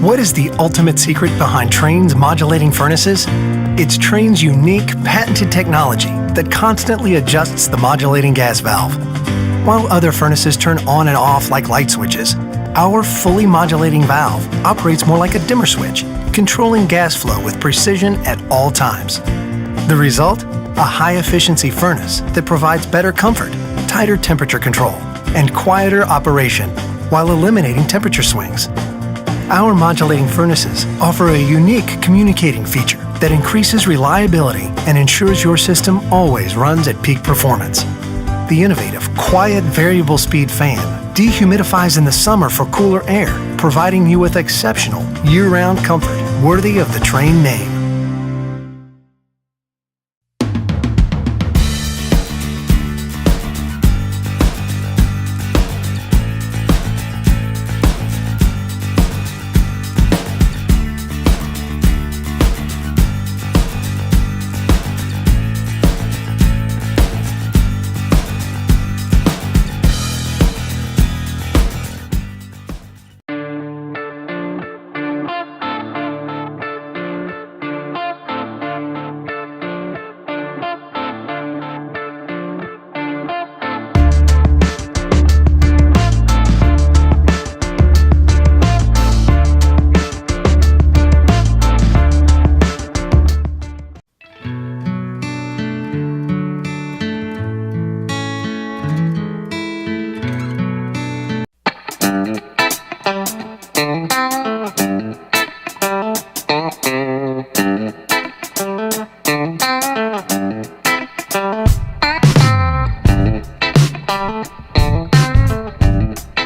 What is the ultimate secret behind Trane's modulating furnaces? It's Trane's unique, patented technology that constantly adjusts the modulating gas valve. While other furnaces turn on and off like light switches, our fully modulating valve operates more like a dimmer switch, controlling gas flow with precision at all times. The result? A high-efficiency furnace that provides better comfort, tighter temperature control, and quieter operation while eliminating temperature swings. Our modulating furnaces offer a unique communicating feature that increases reliability and ensures your system always runs at peak performance. The innovative, quiet variable speed fan dehumidifies in the summer for cooler air, providing you with exceptional year-round comfort worthy of the Trane name.